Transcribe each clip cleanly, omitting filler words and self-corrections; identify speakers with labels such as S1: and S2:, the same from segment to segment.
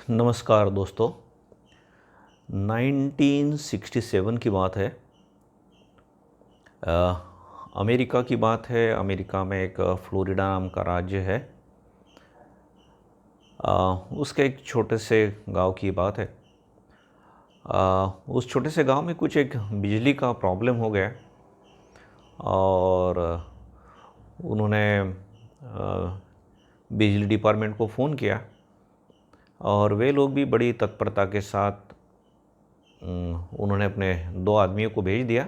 S1: नमस्कार दोस्तों। 1967 की बात है। अ, अमेरिका की बात है। अमेरिका में एक फ्लोरिडा नाम का राज्य है। अ, उसके एक छोटे से गांव की बात है। उस छोटे से गांव में कुछ एक बिजली का प्रॉब्लम हो गया और उन्होंने बिजली डिपार्टमेंट को फ़ोन किया और वे लोग भी बड़ी तत्परता के साथ उन्होंने अपने 2 आदमियों को भेज दिया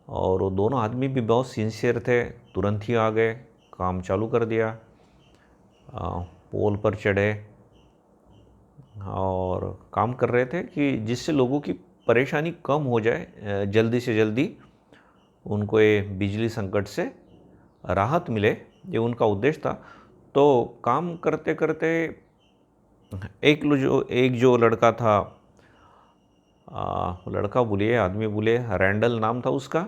S1: और वो दोनों आदमी भी बहुत सिंसियर थे। तुरंत ही आ गए, काम चालू कर दिया। पोल पर चढ़े और काम कर रहे थे कि जिससे लोगों की परेशानी कम हो जाए, जल्दी से जल्दी उनको ये बिजली संकट से राहत मिले, ये उनका उद्देश्य था। तो काम करते करते एक जो लड़का था, लड़का बोलिए आदमी बोलिए, रैंडल नाम था उसका।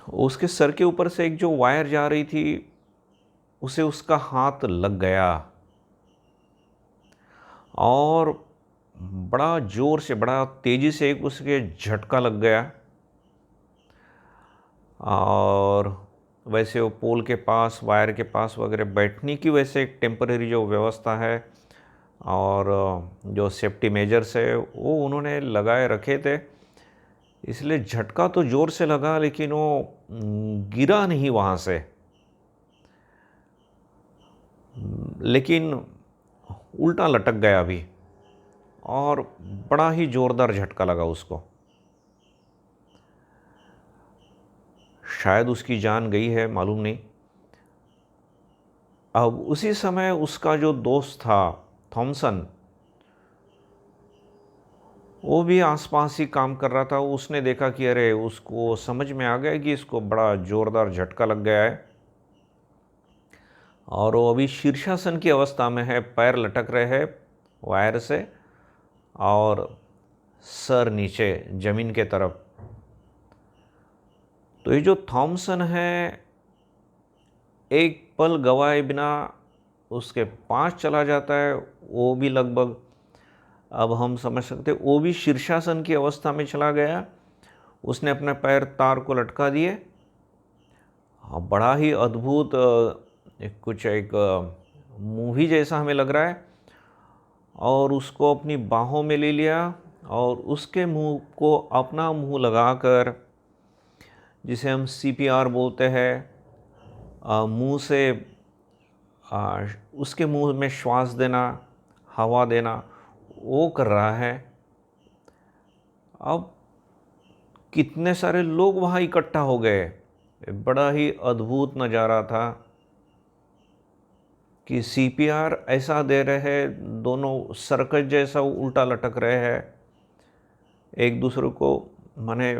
S1: उसके सर के ऊपर से एक जो वायर जा रही थी उसे उसका हाथ लग गया और बड़ा ज़ोर से, बड़ा तेज़ी से एक उसके झटका लग गया। और वैसे वो पोल के पास, वायर के पास वगैरह बैठने की वैसे एक टेम्परेरी जो व्यवस्था है और जो सेफ्टी मेजर्स है वो उन्होंने लगाए रखे थे। इसलिए झटका तो ज़ोर से लगा लेकिन वो गिरा नहीं वहाँ से, लेकिन उल्टा लटक गया अभी और बड़ा ही ज़ोरदार झटका लगा उसको। शायद उसकी जान गई है, मालूम नहीं। अब उसी समय उसका जो दोस्त था थॉमसन, वो भी आसपास ही काम कर रहा था। उसने देखा कि अरे, उसको समझ में आ गया कि इसको बड़ा ज़ोरदार झटका लग गया है और वो अभी शीर्षासन की अवस्था में है, पैर लटक रहे हैं वायर से और सर नीचे ज़मीन के तरफ। तो ये जो थॉमसन है, एक पल गवाए बिना उसके पास चला जाता है। वो भी लगभग, अब हम समझ सकते, वो भी शीर्षासन की अवस्था में चला गया। उसने अपने पैर तार को लटका दिए। बड़ा ही अद्भुत, एक मूवी जैसा हमें लग रहा है। और उसको अपनी बाहों में ले लिया और उसके मुंह को अपना मुंह लगाकर, जिसे हम सीपीआर बोलते हैं, मुंह से उसके मुंह में श्वास देना, हवा देना, वो कर रहा है। अब कितने सारे लोग वहाँ इकट्ठा हो गए। बड़ा ही अद्भुत नज़ारा था कि सीपीआर ऐसा दे रहे हैं, दोनों सर्कस जैसा उल्टा लटक रहे हैं एक दूसरे को। माने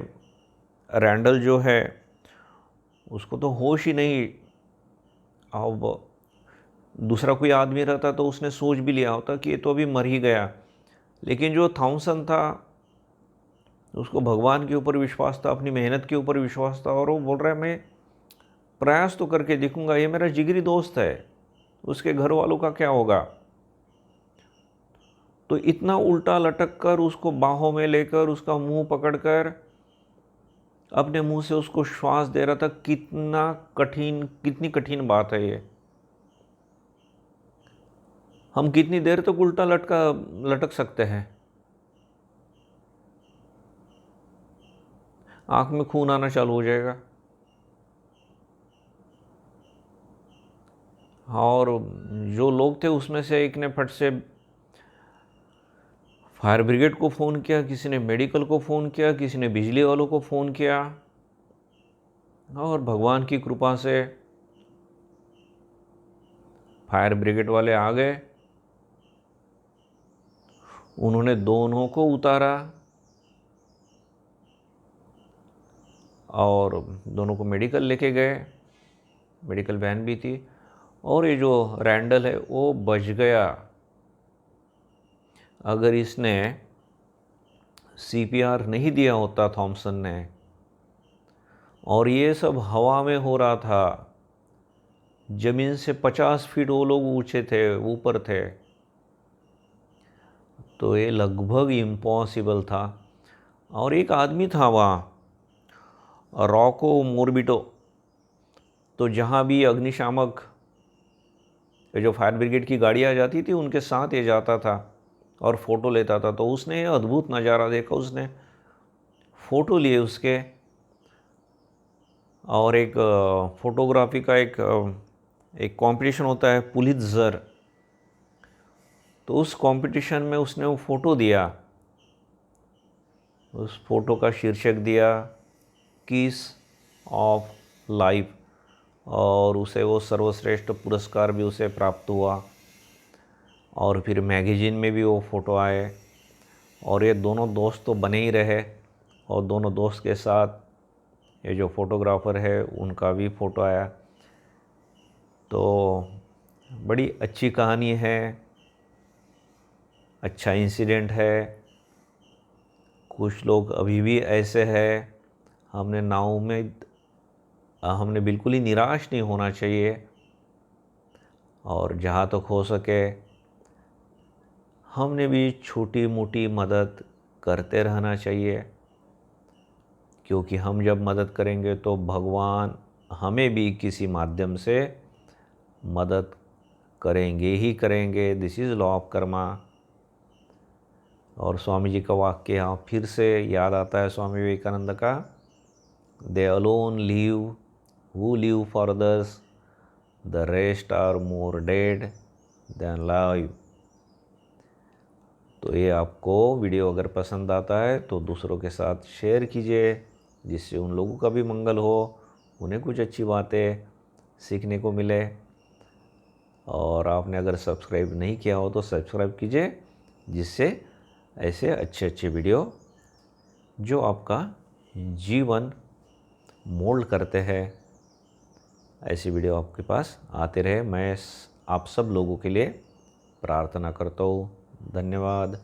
S1: रैंडल जो है उसको तो होश ही नहीं। अब दूसरा कोई आदमी रहता तो उसने सोच भी लिया होता कि ये तो अभी मर ही गया, लेकिन जो थॉमसन था उसको भगवान के ऊपर विश्वास था, अपनी मेहनत के ऊपर विश्वास था और वो बोल रहा है मैं प्रयास तो करके देखूंगा, ये मेरा जिगरी दोस्त है, उसके घर वालों का क्या होगा। तो इतना उल्टा लटक कर उसको बाहों में लेकर, उसका मुंह पकड़कर अपने मुंह से उसको श्वास दे रहा था। कितनी कठिन बात है ये। हम कितनी देर तक उल्टा लटक सकते हैं? आंख में खून आना चालू हो जाएगा। और जो लोग थे उसमें से एक ने फट से फायर ब्रिगेड को फ़ोन किया, किसी ने मेडिकल को फ़ोन किया, किसी ने बिजली वालों को फ़ोन किया और भगवान की कृपा से फायर ब्रिगेड वाले आ गए। उन्होंने दोनों को उतारा और दोनों को मेडिकल लेके गए। मेडिकल वैन भी थी और ये जो रैंडल है वो बच गया। अगर इसने सीपीआर नहीं दिया होता थॉमसन ने, और ये सब हवा में हो रहा था, ज़मीन से 50 फीट वो लोग ऊंचे थे, ऊपर थे। तो ये लगभग इम्पॉसिबल था। और एक आदमी था वहाँ, रॉको मोर्बिटो। तो जहाँ भी अग्निशामक, ये जो फायर ब्रिगेड की गाड़ी आ जाती थी, उनके साथ ये जाता था और फ़ोटो लेता था। तो उसने ये अद्भुत नज़ारा देखा, उसने फ़ोटो लिए उसके। और एक फ़ोटोग्राफी का एक कंपटीशन होता है, पुलित्ज़र। तो उस कंपटीशन में उसने वो फ़ोटो दिया। उस फ़ोटो का शीर्षक दिया किस ऑफ लाइफ, और उसे वो सर्वश्रेष्ठ पुरस्कार भी उसे प्राप्त हुआ। और फिर मैगज़ीन में भी वो फ़ोटो आए। और ये दोनों दोस्त तो बने ही रहे, और दोनों दोस्त के साथ ये जो फ़ोटोग्राफ़र है उनका भी फ़ोटो आया। तो बड़ी अच्छी कहानी है, अच्छा इंसिडेंट है। कुछ लोग अभी भी ऐसे हैं, हमने नाउम्मीद, हमने बिल्कुल ही निराश नहीं होना चाहिए। और जहाँ तक हो सके हमने भी छोटी मोटी मदद करते रहना चाहिए, क्योंकि हम जब मदद करेंगे तो भगवान हमें भी किसी माध्यम से मदद करेंगे ही करेंगे। This is law of Karma. और स्वामी जी का वाक्य यहाँ फिर से याद आता है, स्वामी विवेकानंद का, they alone live who live for others, the rest are more dead than live. तो ये आपको वीडियो अगर पसंद आता है तो दूसरों के साथ शेयर कीजिए, जिससे उन लोगों का भी मंगल हो, उन्हें कुछ अच्छी बातें सीखने को मिले। और आपने अगर सब्सक्राइब नहीं किया हो तो सब्सक्राइब कीजिए, जिससे ऐसे अच्छे अच्छे वीडियो जो आपका जीवन मोल्ड करते हैं, ऐसी वीडियो आपके पास आते रहे। मैं आप सब लोगों के लिए प्रार्थना करता हूँ। धन्यवाद।